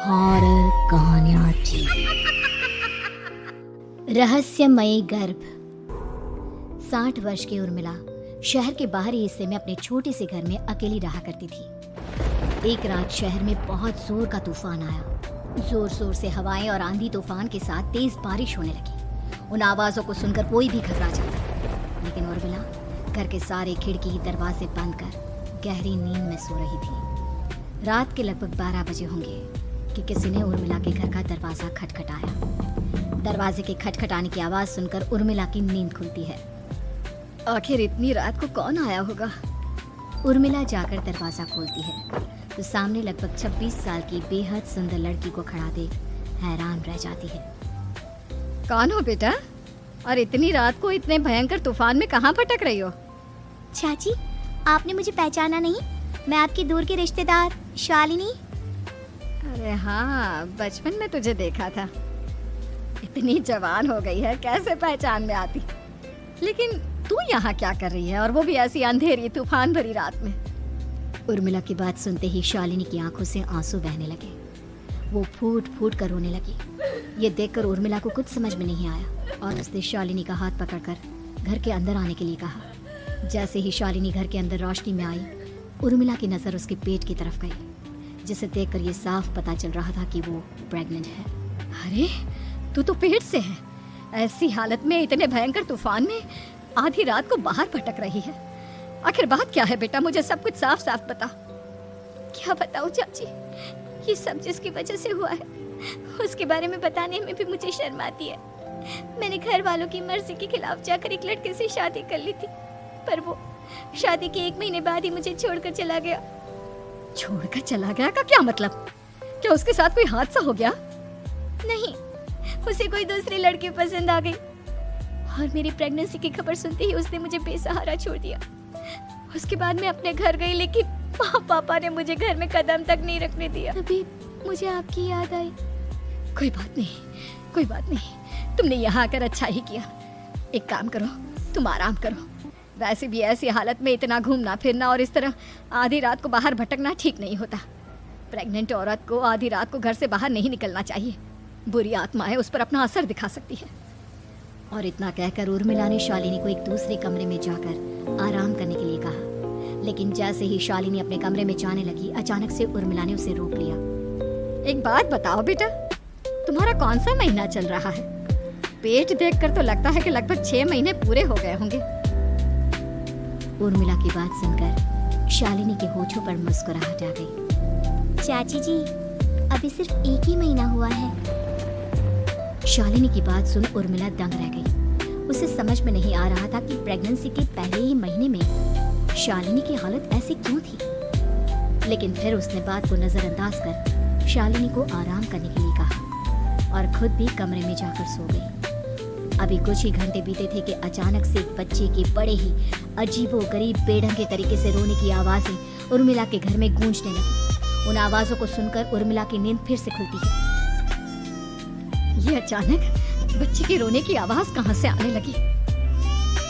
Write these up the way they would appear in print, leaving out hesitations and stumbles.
Horror कहानियां थी। रहस्यमयी गर्भ। 60 वर्ष की उर्मिला शहर के बाहरी हिस्से में अपने छोटे से घर में अकेली रहा करती थी। एक रात शहर में बहुत जोर का तूफान आया। जोर जोर से हवाएं और आंधी तूफान के साथ तेज बारिश होने लगी। उन आवाजों को सुनकर कोई भी घबरा जाता, लेकिन उर्मिला घर के सारे खिड़की दरवाजे बंद कर गहरी नींद में सो रही थी। रात के लगभग 12 बजे होंगे कि किसी ने उर्मिला के घर का दरवाजा खटखटाया। दरवाजे के खटखटाने की आवाज सुनकर उर्मिला की नींद खुलती है। आखिर इतनी रात को कौन आया होगा? उर्मिला जाकर दरवाजा खोलती है तो सामने लगभग 26 साल की बेहद सुंदर लड़की को खड़ा देख हैरान रह जाती है। कौन हो बेटा, और इतनी रात को इतने भयंकर तूफान में कहाँ भटक रही हो? चाची, आपने मुझे पहचाना नहीं? मैं आपकी दूर की रिश्तेदार शालिनी। अरे हाँ, बचपन में तुझे देखा था। इतनी जवान हो गई है, कैसे पहचान में आती? लेकिन तू यहाँ क्या कर रही है, और वो भी ऐसी अंधेरी तूफान भरी रात में? उर्मिला की बात सुनते ही शालिनी की आंखों से आंसू बहने लगे। वो फूट फूट कर रोने लगी। ये देखकर उर्मिला को कुछ समझ में नहीं आया और उसने शालिनी का हाथ पकड़कर घर के अंदर आने के लिए कहा। जैसे ही शालिनी घर के अंदर रोशनी में आई, उर्मिला की नजर उसके पेट की तरफ गई, जिसे देखकर ये साफ पता चल रहा था कि वो प्रेग्नेंट है। अरे, तू तो पेट से है। ऐसी हालत में इतने भयंकर तूफान में आधी रात को बाहर भटक रही है। आखिर बात क्या है बेटा, मुझे सब कुछ साफ साफ बता। क्या बताऊं चाची, ये सब जिसकी वजह से हुआ है उसके बारे में बताने में भी मुझे शर्म आती है। मैंने घर वालों की मर्जी के खिलाफ जाकर एक लड़के से शादी कर ली थी, पर वो शादी के 1 महीने बाद ही मुझे छोड़कर चला गया। छोड़कर चला गया का क्या मतलब? क्या उसके साथ कोई हादसा हो गया? नहीं, उसे कोई दूसरी लड़की पसंद आ गई और मेरी प्रेगनेंसी की खबर सुनते ही उसने मुझे बेसहारा छोड़ दिया। उसके बाद मैं अपने घर गई, लेकिन माँ पापा ने मुझे घर में कदम तक नहीं रखने दिया। तभी मुझे आपकी याद आई। कोई बात नहीं, कोई बात नहीं, तुमने यहाँ आकर अच्छा ही किया। एक काम करो, तुम आराम करो। वैसे भी ऐसी हालत में इतना घूमना फिरना और इस तरह आधी रात को बाहर भटकना ठीक नहीं होता। प्रेग्नेंट औरत को आधी रात को घर से बाहर नहीं निकलना चाहिए। बुरी आत्माएं उस पर अपना असर दिखा सकती है। और इतना कहकर उर्मिला ने शालिनी को एक दूसरे कमरे में जाकर आराम करने के लिए कहा। लेकिन जैसे ही शालिनी अपने कमरे में जाने लगी, अचानक से उर्मिला ने उसे रोक लिया। एक बात बताओ बेटा, तुम्हारा कौन सा महीना चल रहा है? पेट देखकर तो लगता है कि लगभग 6 महीने पूरे हो गए होंगे। उर्मिला की बात सुनकर शालिनी के होठों पर मुस्कुराहट आ गई। चाची जी, अभी सिर्फ 1 ही महीना हुआ है। शालिनी की बात सुन उर्मिला दंग रह गई। उसे समझ में नहीं आ रहा था कि प्रेगनेंसी के पहले ही महीने में शालिनी की हालत ऐसी क्यों थी। लेकिन फिर उसने बात को नजरअंदाज कर शालिनी को आराम करने के लिए कहा और खुद भी कमरे में जाकर सो गई। अभी कुछ ही घंटे बीते थे कि अचानक से एक बच्चे के बड़े ही अजीबोगरीब बेढंगे तरीके से रोने की आवाजें उर्मिला के घर में गूंजने लगी। उन आवाजों को सुनकर उर्मिला की नींद फिर से खुलती है। ये अचानक बच्चे के रोने की आवाज कहां से आने लगी?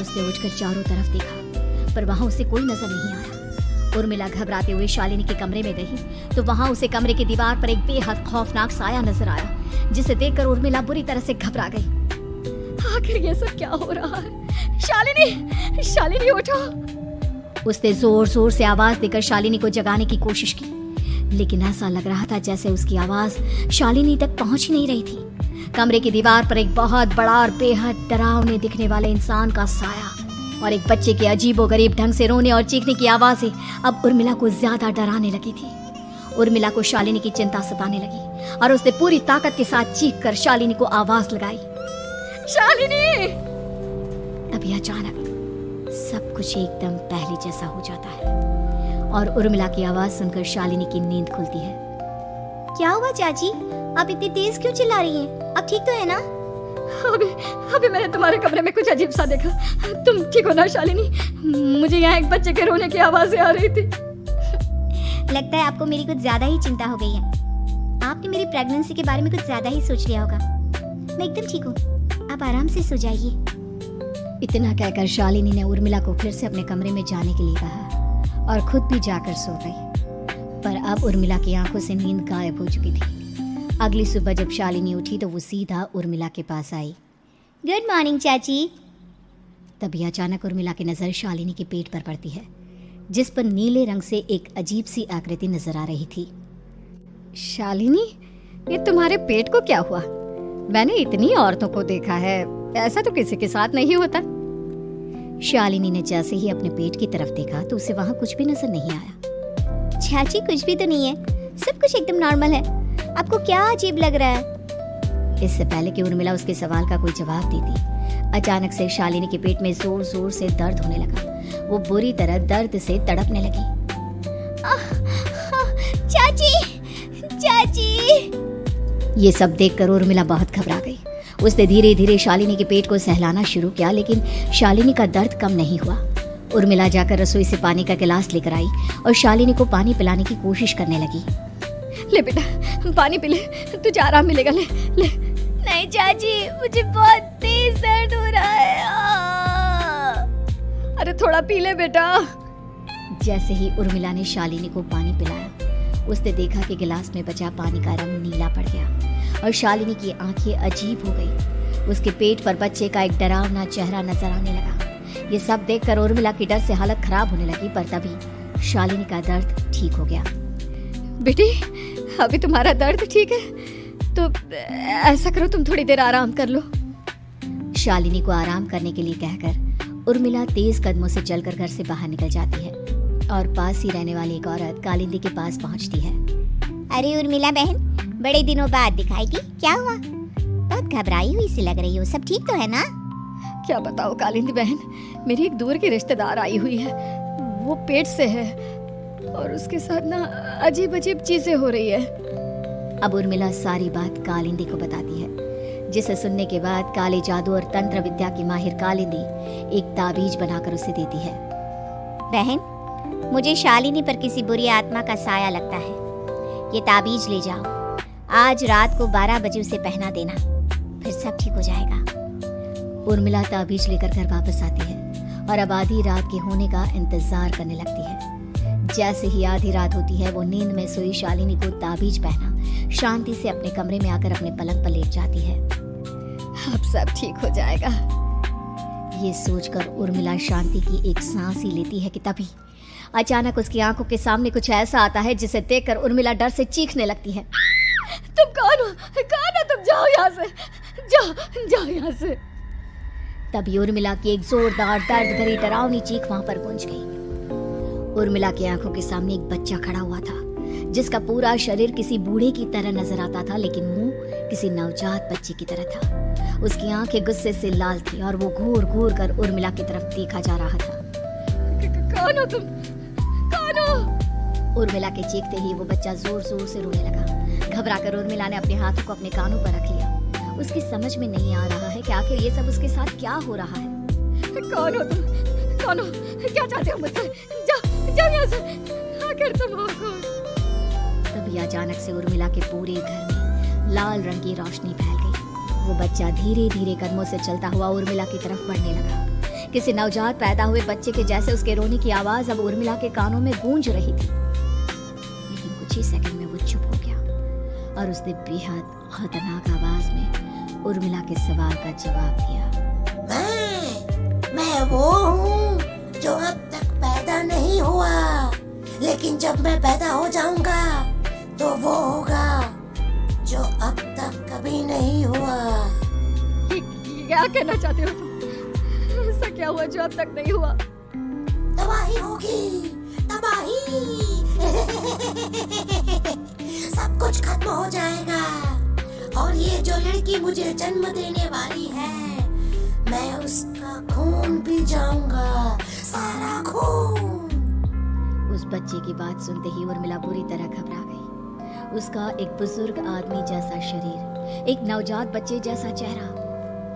उसने उठकर चारों तरफ देखा, पर वहां उसे कोई नजर नहीं आया। उर्मिला घबराते हुए शालिनी के कमरे में गई तो वहां उसे कमरे की दीवार पर एक बेहद खौफनाक साया नजर आया, जिसे देखकर उर्मिला बुरी तरह से घबरा गई। आखिर ये सब क्या हो रहा है? शालिनी, शालिनी उठो! उसने जोर जोर से आवाज देकर शालिनी को जगाने की कोशिश की, लेकिन ऐसा लग रहा था जैसे उसकी आवाज शालिनी तक पहुंच ही नहीं रही थी। कमरे की दीवार पर एक बहुत बड़ा और बेहद डरावने दिखने वाले इंसान का साया और एक बच्चे के अजीबोगरीब ढंग से रोने और चीखने की आवाजें अब उर्मिला को ज्यादा डराने लगी थी। उर्मिला को शालिनी की चिंता सताने लगी और उसने पूरी ताकत के साथ चीख कर शालिनी को आवाज लगाई, शालिनी! तभी अचानक सब कुछ एकदम पहले जैसा हो जाता है और उर्मिला की आवाज सुनकर शालिनी की नींद खुलती है। क्या हुआ चाची, आप इतनी तेज क्यों चिल्ला रही हैं? आप ठीक तो है ना? अभी मैंने तुम्हारे कमरे में कुछ अजीब सा देखा। तुम ठीक हो ना शालिनी? मुझे यहाँ एक बच्चे के रोने की आवाजें आ रही थी। लगता है आपको मेरी कुछ ज्यादा ही चिंता हो गई है। आपने मेरी प्रेगनेंसी के बारे में कुछ ज्यादा ही सोच लिया होगा। मैं एकदम ठीक हूँ, आप आराम से सो जाइए। इतना कहकर शालिनी ने उर्मिला को फिर से अपने कमरे में जाने के लिए कहा और खुद भी जाकर सो गई। पर अब उर्मिला की आंखों से नींद गायब हो चुकी थी। अगली सुबह जब शालिनी उठी तो वो सीधा उर्मिला के पास आई। गुड मॉर्निंग चाची। तभी अचानक उर्मिला की नज़र शालिनी के पेट पर पड़ती है, जिस पर नीले रंग से एक अजीब सी आकृति नजर आ रही थी। शालिनी, ये तुम्हारे पेट को क्या हुआ? मैंने इतनी औरतों को देखा है, ऐसा तो किसी के साथ नहीं होता। शालिनी ने जैसे ही अपने पेट की तरफ देखा तो उसे वहां कुछ भी नजर नहीं आया। चाची कुछ भी तो नहीं है, सब कुछ एकदम नॉर्मल है। आपको क्या अजीब लग रहा है? इससे पहले कि उर्मिला उसके सवाल का कोई जवाब देती, अचानक से शालिनी के पेट में जोर जोर से दर्द होने लगा। वो बुरी तरह दर्द से तड़पने लगी। चाची, चाची। ये सब देखकर उर्मिला बहुत घबरा गई। उसने धीरे धीरे शालिनी के पेट को सहलाना शुरू किया, लेकिन शालिनी का दर्द कम नहीं हुआ। उर्मिला जाकर रसोई से पानी का गिलास लेकर आई और शालिनी को पानी पिलाने की कोशिश करने लगी। ले बेटा, पानी पी ले, तुझे आराम मिलेगा। ले ले। नहीं चाची, मुझे बहुत तेज दर्द हो रहा है। अरे थोड़ा पी ले बेटा। जैसे ही उर्मिला ने शालिनी को पानी पिलाया, उसने देखा कि गिलास में बचा पानी का रंग नीला पड़ गया और शालिनी की आंखें अजीब हो गई। उसके पेट पर बच्चे का एक डरावना चेहरा नजर आने लगा। ये सब देखकर उर्मिला की डर से हालत खराब होने लगी, पर तभी शालिनी का दर्द ठीक हो गया। बेटी, अभी तुम्हारा दर्द ठीक है, तो ऐसा करो तुम थोड़ी देर आराम कर लो। शालिनी को आराम करने के लिए कहकर उर्मिला तेज कदमों से चलकर घर से बाहर निकल जाती है और पास ही रहने वाली एक औरत कालिंदी के पास पहुंचती है। अरे उर्मिला बहन, बड़े दिनों बाद दिखाई दी, क्या हुआ? बहुत घबराई हुई सी लग रही हो, सब ठीक तो है ना? क्या बताओ कालिंदी बहन, मेरी एक दूर की रिश्तेदार आई हुई है। वो पेट से है और उसके साथ ना अजीब अजीब चीजें हो रही है। अब उर्मिला सारी बात कालिंदी को बताती है, जिसे सुनने के बाद काले जादू और तंत्र विद्या की माहिर कालिंदी एक ताबीज बनाकर उसे देती है। बहन, मुझे शालिनी पर किसी बुरी आत्मा का साया लगता है। ये ताबीज ले जाओ, आज रात को 12 बजे उसे पहना देना, फिर सब ठीक हो जाएगा। उर्मिला ताबीज लेकर घर वापस आती है और अब आधी रात के होने का इंतजार करने लगती है। जैसे ही आधी रात होती है, वो नींद में सोई शालिनी को ताबीज पहना शांति से अपने कमरे में आकर अपने पलंग पर लेट जाती है। अब सब ठीक हो जाएगा, ये सोचकर उर्मिला शांति की एक सांस ही लेती है कि तभी अचानक उसकी आंखों के सामने कुछ ऐसा आता है जिसे देखकर उर्मिला डर से चीखने लगती है। तुम कौन हो? कौन हो तुम? जाओ यहाँ से, जाओ जाओ यहाँ से। तभी उर्मिला की एक जोरदार दर्द भरी डरावनी चीख वहां पर गूंज गई। उर्मिला की आंखों के सामने एक बच्चा खड़ा हुआ था, जिसका पूरा शरीर किसी बूढ़े की तरह नजर आता था, लेकिन मुंह किसी नवजात बच्चे की तरह था। उसकी आंखें गुस्से से लाल थी और वो घूर घूर कर उर्मिला की तरफ देखा जा रहा था। कौन हो तुम? कौन हो? उर्मिला के चीखते ही वो बच्चा जोर जोर से रोने लगा। घबराकर उर्मिला ने अपने हाथों को अपने कानों पर रख लिया। उसकी समझ में नहीं आ रहा है कि आखिर ये सब उसके साथ क्या हो रहा है। कौन हो तुम? कौन हो? क्या चाहते हो मुझसे? जाओ यहाँ से, आखिर तुम हो कौन? तभी अचानक से उर्मिला के पूरे घर में लाल रंग की रोशनी फैल गई। वो बच्चा धीरे धीरे कदमों से चलता हुआ उर्मिला की तरफ बढ़ने लगा। किसी नवजात पैदा हुए बच्चे के जैसे उसके रोने की आवाज अब उर्मिला के कानों में गूंज रही थी। लेकिन कुछ ही सेकंड में वो चुप हो गया और उसने बेहद खतरनाक आवाज में उर्मिला के सवाल का जवाब दिया। मैं वो हूँ जो अब तक पैदा नहीं हुआ, लेकिन जब मैं पैदा हो जाऊंगा तो वो होगा जो अब तक कभी नहीं हुआ। क्या कहना चाहते हो तुम? ऐसा क्या हुआ जो अब तक नहीं हुआ? तबाही होगी, तबाही। सब कुछ खत्म हो जाएगा और ये जो लड़की मुझे जन्म देने वाली है, मैं उसका खून पी जाऊंगा, सारा खून। उस बच्चे की बात सुनते ही उर्मिला बुरी तरह घबरा गई। उसका एक बुजुर्ग आदमी जैसा शरीर, एक नवजात बच्चे जैसा चेहरा,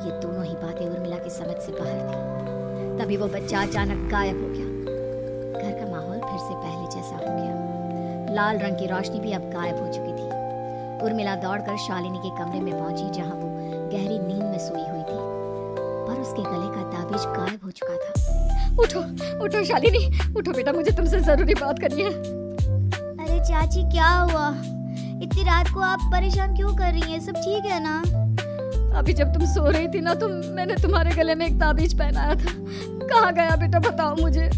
ये दोनों ही बातें उर्मिला की समझ से बाहर थी। तभी वो बच्चा अचानक गायब हो गया। घर का माहौल फिर से पहले जैसा हो गया। लाल रंग की रोशनी भी अब गायब हो चुकी थी। उर्मिला दौड़कर शालिनी के कमरे में पहुंची, जहां वो गहरी नींद में सोई हुई थी, पर उसके गले का ताबीज गायब हो चुका था। उठो उठो शालिनी, उठो बेटा, मुझे तुमसे जरूरी बात करनी है। अरे चाची, क्या हुआ? इतनी रात को आप परेशान क्यों कर रही हैं? सब ठीक है ना? अभी जब तुम सो रही थी ना तो मैंने तुम्हारे गले में एक ताबीज पहनाया था। कहाँ गया बेटा, बताओ मुझे।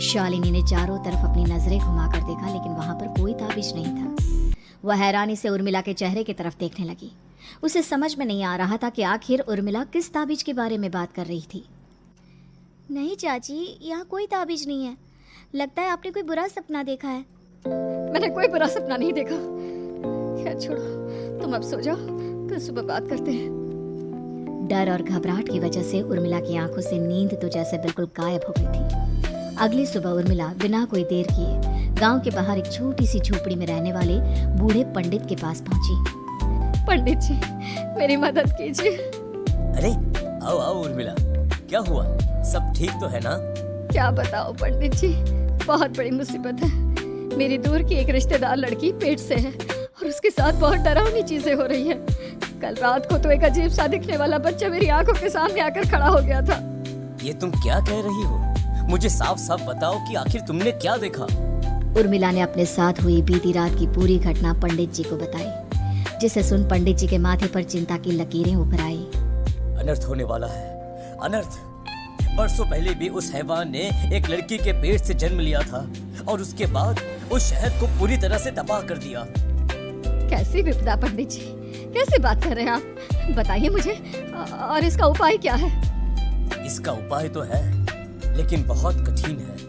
शालिनी ने चारों तरफ अपनी नजरें घुमाकर देखा, लेकिन वहां पर कोई ताबीज नहीं था। वह हैरानी से उर्मिला के चेहरे की तरफ देखने लगी। उसे समझ में नहीं आ रहा था कि आखिर उर्मिला किस ताबीज के बारे में बात कर रही थी। नहीं चाची, यहाँ कोई ताबीज नहीं है। लगता है आपने कोई बुरा सपना देखा है। मैंने कोई बुरा सपना नहीं देखा। खैर छोड़ो, तुम अब सो जाओ, कल सुबह बात करते हैं। डर और घबराहट की वजह से उर्मिला की आंखों से नींद तो जैसे बिल्कुल गायब हो गई थी। अगली सुबह उर्मिला बिना कोई देर किए गांव के बाहर एक छोटी सी झोपड़ी में रहने वाले बूढ़े पंडित के पास पहुंची। पंडित जी, मेरी मदद कीजिए। अरे आओ आओ उर्मिला, क्या हुआ? सब ठीक तो है ना? क्या बताओ पंडित जी, बहुत बड़ी मुसीबत है। मेरी दूर की एक रिश्तेदार लड़की पेट से है और उसके साथ बहुत डरावनी चीजें हो रही हैं। कल रात को तो एक अजीब सा दिखने वाला बच्चा मेरी आंखों के सामने आकर खड़ा हो गया था। ये तुम क्या कह रही हो? मुझे साफ साफ बताओ कि आखिर तुमने क्या देखा? उर्मिला ने अपने साथ हुई बीती रात की पूरी घटना पंडित जी को बताई, जिसे सुन पंडित जी के माथे पर चिंता की लकीरें उभर आई। अनर्थ होने वाला है, अनर्थ। बरसों पहले भी उस हैवान ने एक लड़की के पेट से जन्म लिया था और उसके बाद उस शहर को पूरी तरह से तबाह कर दिया। कैसी विपदा पंडित जी, कैसे बात कर रहे हैं आप? बताइए मुझे, और इसका उपाय क्या है? इसका उपाय तो है, लेकिन बहुत कठिन है।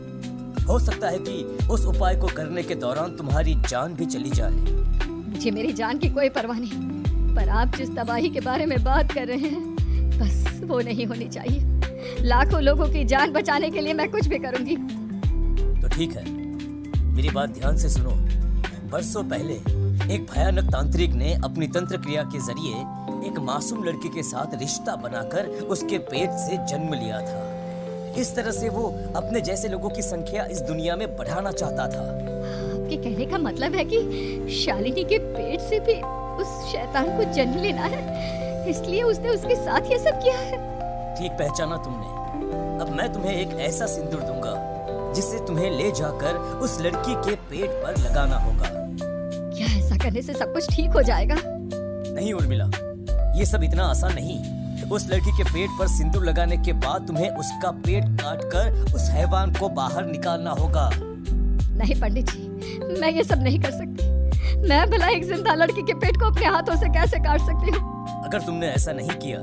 हो सकता है कि उस उपाय को करने के दौरान तुम्हारी जान भी चली जाए। मुझे मेरी जान की कोई परवाह नहीं, पर आप जिस तबाही के बारे में बात कर रहे हैं, बस वो नहीं होनी चाहिए। लाखों लोगों की जान बचाने के लिए मैं कुछ भी करूंगी। तो ठीक है, मेरी बात ध्यान से सुनो। बरसों पहले एक भयानक तांत्रिक ने अपनी तंत्र क्रिया के जरिए एक मासूम लड़की के साथ रिश्ता बनाकर उसके पेट से जन्म लिया था। इस तरह से वो अपने जैसे लोगों की संख्या इस दुनिया में बढ़ाना चाहता था। आपके कहने का मतलब है कि शालिनी के पेट से भी उस शैतान को जन्म लेना है, इसलिए उसने उसके साथ ये सब किया है। ठीक पहचाना तुमने। अब मैं तुम्हें एक ऐसा सिंदूर दूंगा जिसे तुम्हें ले जाकर उस लड़की के पेट पर लगाना होगा। क्या ऐसा करने से सब कुछ ठीक हो जाएगा? नहीं उर्मिला, ये सब इतना आसान नहीं। उस लड़की के पेट पर सिंदूर लगाने के बाद तुम्हें उसका पेट काटकर उस हैवान को बाहर निकालना होगा। नहीं पंडित जी, मैं ये सब नहीं कर सकती। मैं भला एक जिंदा लड़की के पेट को अपने हाथों से कैसे काट सकती हूँ? अगर तुमने ऐसा नहीं किया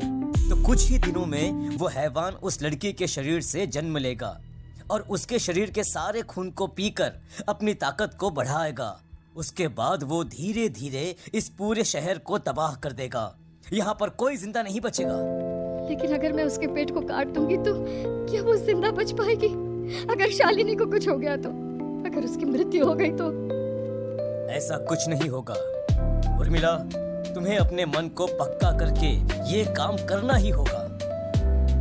तो कुछ ही दिनों में वो हैवान उस लड़की के शरीर से जन्म लेगा और उसके शरीर के सारे खून को पीकर अपनी ताकत को बढ़ाएगा। उसके बाद वो धीरे धीरे इस पूरे शहर को तबाह कर देगा। यहाँ पर कोई जिंदा नहीं बचेगा। लेकिन अगर मैं उसके पेट को काट दूंगी तो क्या वो जिंदा बच पाएगी? अगर शालिनी को कुछ हो गया तो, अगर उसकी मृत्यु हो गई तो? ऐसा कुछ नहीं होगा उर्मिला, तुम्हें अपने मन को पक्का करके ये काम करना ही होगा।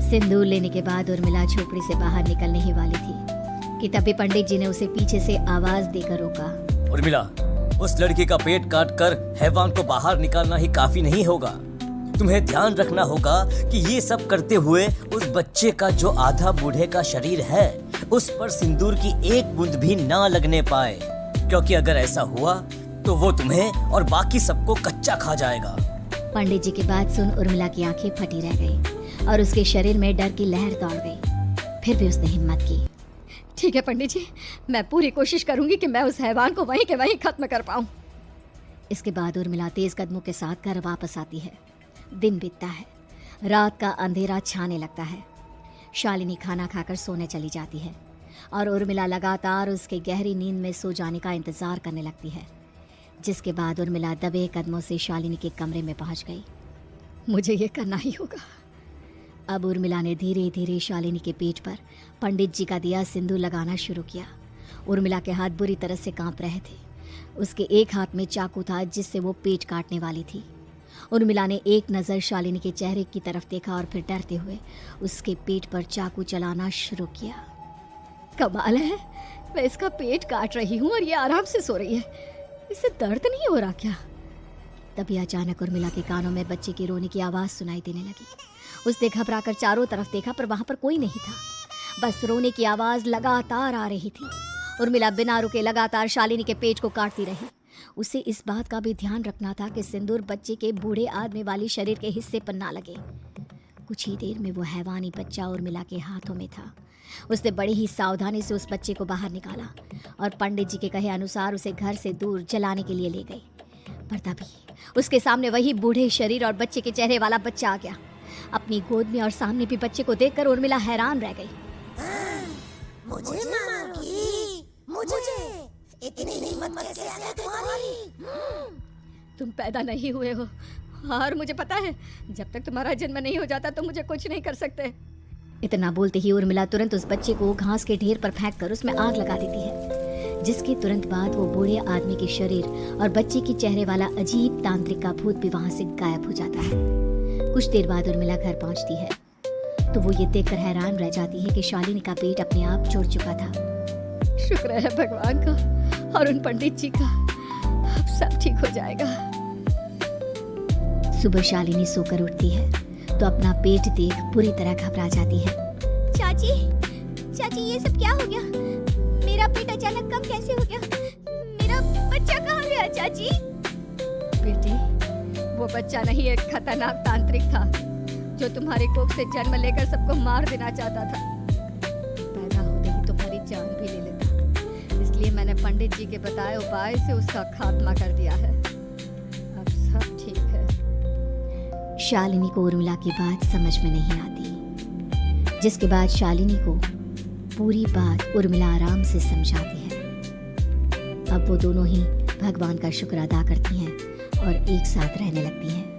सिंदूर लेने के बाद उर्मिला झोपड़ी से बाहर निकलने ही वाली थी कि तभी पंडित जी ने उसे पीछे से आवाज देकर रोका। उर्मिला, उस लड़की का पेट काटकर हैवान को बाहर निकालना ही काफी नहीं होगा। तुम्हें ध्यान रखना होगा कि ये सब करते हुए उस बच्चे का जो आधा बूढ़े का शरीर है उस पर सिंदूर की एक बूंद भी ना लगने पाए, क्योंकि अगर ऐसा हुआ तो वो तुम्हें और बाकी सबको कच्चा खा जाएगा। पंडित जी की बात सुन उर्मिला की आंखें फटी रह गई और उसके शरीर में डर की लहर दौड़ गई। फिर भी उसने हिम्मत की। ठीक है पंडित जी, मैं पूरी कोशिश करूंगी कि मैं उस हैवान को वहीं के वहीं खत्म कर पाऊं। इसके बाद उर्मिला तेज कदमों के साथ घर वापस आती है। दिन बीतता है, रात का अंधेरा छाने लगता है। शालिनी खाना खाकर सोने चली जाती है और उर्मिला लगातार उसके गहरी नींद में सो जाने का इंतजार करने लगती है। जिसके बाद उर्मिला दबे कदमों से शालिनी के कमरे में पहुंच गई। मुझे ये करना ही होगा। अब उर्मिला ने धीरे धीरे शालिनी के पेट पर पंडित जी का दिया सिंदूर लगाना शुरू किया। उर्मिला के हाथ बुरी तरह से कांप रहे थे। उसके एक हाथ में चाकू था जिससे वो पेट काटने वाली थी। उर्मिला ने एक नज़र शालिनी के चेहरे की तरफ देखा और फिर डरते हुए उसके पेट पर चाकू चलाना शुरू किया। कमाल है, मैं इसका पेट काट रही हूँ और ये आराम से सो रही है। इसे दर्द नहीं हो रहा क्या? तभी अचानक उर्मिला के कानों में बच्चे की रोने की आवाज़ सुनाई देने लगी। उसने घबराकर चारों तरफ देखा पर वहां पर कोई नहीं था। बस रोने की आवाज़ लगातार आ रही थी। उर्मिला बिना रुके लगातार शालिनी के पेट को काटती रही। उसे इस बात का भी ध्यान रखना था कि सिंदूर बच्चे के बूढ़े आदमी वाली शरीर के हिस्से पर ना लगे। कुछ ही देर में वो हैवानी बच्चा उर्मिला के हाथों में था। उसने बड़ी ही सावधानी से उस बच्चे को बाहर निकाला और पंडित जी के कहे अनुसार उसे घर से दूर जलाने के लिए ले गई। पर तभी उसके सामने वही बूढ़े शरीर और बच्चे के चेहरे वाला बच्चा आ गया। अपनी गोद में और सामने भी बच्चे को देखकर उर्मिला हैरान रह गई। मुझे मारोगी? मुझे इतनी हिम्मत कैसे आ गई तुम्हारी? तुम पैदा नहीं हुए हो और मुझे पता है जब तक तुम्हारा जन्म नहीं हो जाता तो मुझे कुछ नहीं कर सकते। इतना बोलते ही उर्मिला तुरंत उस बच्चे को घास के ढेर पर फेंककर उसमें आग लगा देती है, जिसके तुरंत बाद वो बूढ़े आदमी के शरीर और बच्चे के चेहरे वाला अजीब तांत्रिक का भूत भी वहां से गायब हो जाता है। कुछ देर बाद उर्मिला घर पहुंचती है तो वो ये देखकर हैरान रह जाती है कि शालिनी का पेट अपने आप जुड़ चुका था। शुक्र है भगवान का और उन पंडित जी का, अब सब ठीक हो जाएगा। सुबह शालिनी सोकर उठती है तो अपना पेट देख पूरी तरह घबरा जाती है। चाची, चाची ये सब क्या हो गया? मेरा पेट अचानक कम कैसे हो गया? मेरा बच्चा कहाँ गया चाची? बेटी, वो बच्चा नहीं एक खतरनाक तांत्रिक था जो तुम्हारी कोख से जन्म लेकर सबको मार देना चाहता था। पैदा होते ही तुम्हारी जान भी ले लेता, इसलिए मैंने पंडित जी के बताए उपाय से उसका खात्मा कर दिया है। अब सब ठीक है। शालिनी को उर्मिला की बात समझ में नहीं आती, जिसके बाद शालिनी को पूरी बात उर्मिला आराम से समझाती है। अब वो दोनों ही भगवान का शुक्र अदा करती हैं और एक साथ रहने लगती हैं।